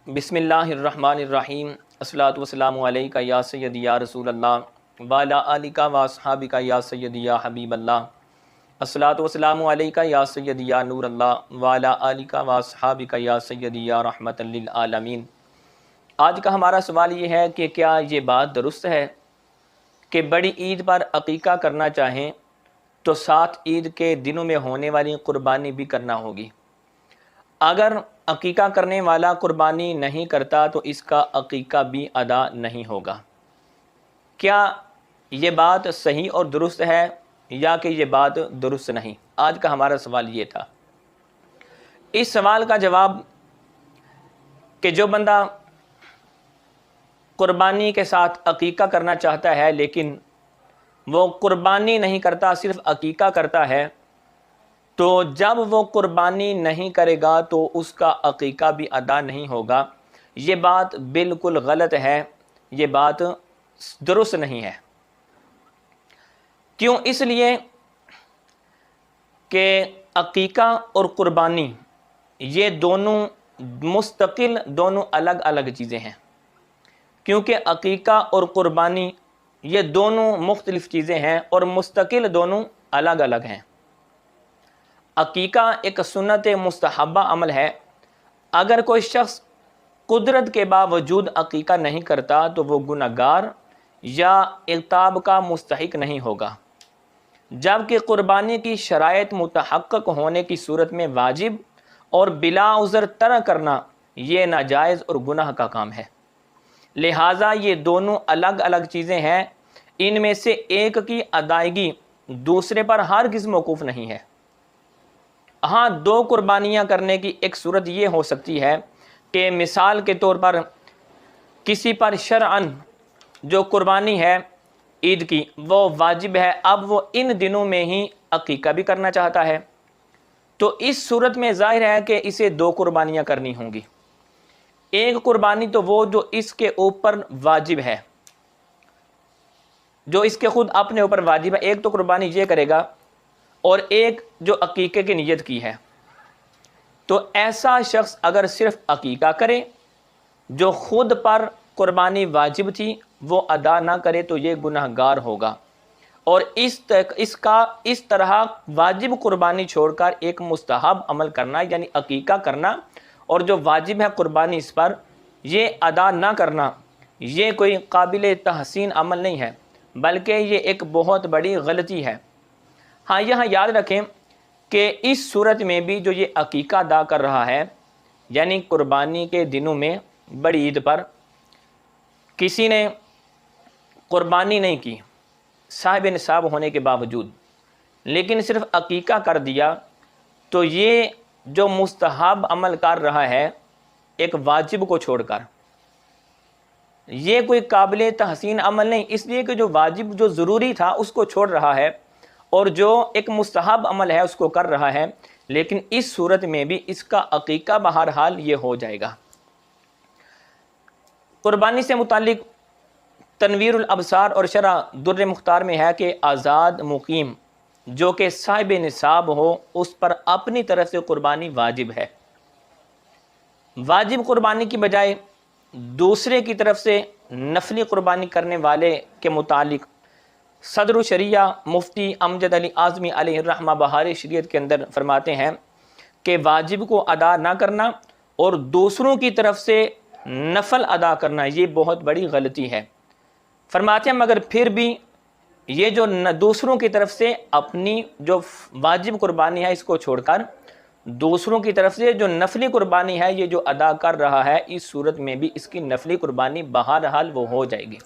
بسم اللہ الرحمن الرحیم الصلاۃ والسلام علیکہ یا سیدی یا رسول اللہ وعلی آلک و اصحابک یا سیدی یا حبیب اللہ الصلاۃ والسلام علیکہ یا سیدی یا نور اللہ وعلی آلک و اصحابک یا سیدی یا رحمت للعالمین۔ آج کا ہمارا سوال یہ ہے کہ کیا یہ بات درست ہے کہ بڑی عید پر عقیقہ کرنا چاہیں تو ساتھ عید کے دنوں میں ہونے والی قربانی بھی کرنا ہوگی؟ اگر عقیقہ کرنے والا قربانی نہیں کرتا تو اس کا عقیقہ بھی ادا نہیں ہوگا۔ کیا یہ بات صحیح اور درست ہے یا کہ یہ بات درست نہیں؟ آج کا ہمارا سوال یہ تھا۔ اس سوال کا جواب کہ جو بندہ قربانی کے ساتھ عقیقہ کرنا چاہتا ہے لیکن وہ قربانی نہیں کرتا، صرف عقیقہ کرتا ہے، تو جب وہ قربانی نہیں کرے گا تو اس کا عقیقہ بھی ادا نہیں ہوگا۔ یہ بات بالکل غلط ہے، یہ بات درست نہیں ہے۔ کیوں؟ اس لیے کہ عقیقہ اور قربانی یہ دونوں مستقل، دونوں الگ الگ چیزیں ہیں، کیونکہ عقیقہ اور قربانی یہ دونوں مختلف چیزیں ہیں اور مستقل دونوں الگ الگ ہیں۔ عقیقہ ایک سنت مستحبہ عمل ہے۔ اگر کوئی شخص قدرت کے باوجود عقیقہ نہیں کرتا تو وہ گنہگار یا عقاب کا مستحق نہیں ہوگا، جبکہ قربانی کی شرائط متحقق ہونے کی صورت میں واجب اور بلا عذر ترک کرنا یہ ناجائز اور گناہ کا کام ہے۔ لہٰذا یہ دونوں الگ الگ چیزیں ہیں، ان میں سے ایک کی ادائیگی دوسرے پر ہرگز موقوف نہیں ہے۔ ہاں، دو قربانیاں کرنے کی ایک صورت یہ ہو سکتی ہے کہ مثال کے طور پر کسی پر شرعاً جو قربانی ہے عید کی وہ واجب ہے، اب وہ ان دنوں میں ہی عقیقہ بھی کرنا چاہتا ہے، تو اس صورت میں ظاہر ہے کہ اسے دو قربانیاں کرنی ہوں گی۔ ایک قربانی تو وہ جو اس کے اوپر واجب ہے، جو اس کے خود اپنے اوپر واجب ہے، ایک تو قربانی یہ کرے گا، اور ایک جو عقیقے کی نیت کی ہے۔ تو ایسا شخص اگر صرف عقیقہ کرے، جو خود پر قربانی واجب تھی وہ ادا نہ کرے تو یہ گنہگار ہوگا، اور اس طرح واجب قربانی چھوڑ کر ایک مستحب عمل کرنا یعنی عقیقہ کرنا اور جو واجب ہے قربانی اس پر یہ ادا نہ کرنا، یہ کوئی قابل تحسین عمل نہیں ہے، بلکہ یہ ایک بہت بڑی غلطی ہے۔ ہاں، یہاں یاد رکھیں کہ اس صورت میں بھی جو یہ عقیقہ ادا کر رہا ہے، یعنی قربانی کے دنوں میں بڑی عید پر کسی نے قربانی نہیں کی صاحب نصاب ہونے کے باوجود، لیکن صرف عقیقہ کر دیا، تو یہ جو مستحب عمل کر رہا ہے ایک واجب کو چھوڑ کر، یہ کوئی قابل تحسین عمل نہیں، اس لیے کہ جو واجب جو ضروری تھا اس کو چھوڑ رہا ہے اور جو ایک مستحب عمل ہے اس کو کر رہا ہے، لیکن اس صورت میں بھی اس کا عقیقہ بہرحال یہ ہو جائے گا۔ قربانی سے متعلق تنویر الابصار اور شرح در مختار میں ہے کہ آزاد مقیم جو کہ صاحب نصاب ہو اس پر اپنی طرف سے قربانی واجب ہے۔ واجب قربانی کی بجائے دوسرے کی طرف سے نفلی قربانی کرنے والے کے متعلق صدر الشریعہ مفتی امجد علی اعظمی علیہ الرحمہ بہار شریعت کے اندر فرماتے ہیں کہ واجب کو ادا نہ کرنا اور دوسروں کی طرف سے نفل ادا کرنا یہ بہت بڑی غلطی ہے۔ فرماتے ہیں مگر پھر بھی یہ جو دوسروں کی طرف سے اپنی جو واجب قربانی ہے اس کو چھوڑ کر دوسروں کی طرف سے جو نفلی قربانی ہے یہ جو ادا کر رہا ہے، اس صورت میں بھی اس کی نفلی قربانی بہرحال وہ ہو جائے گی۔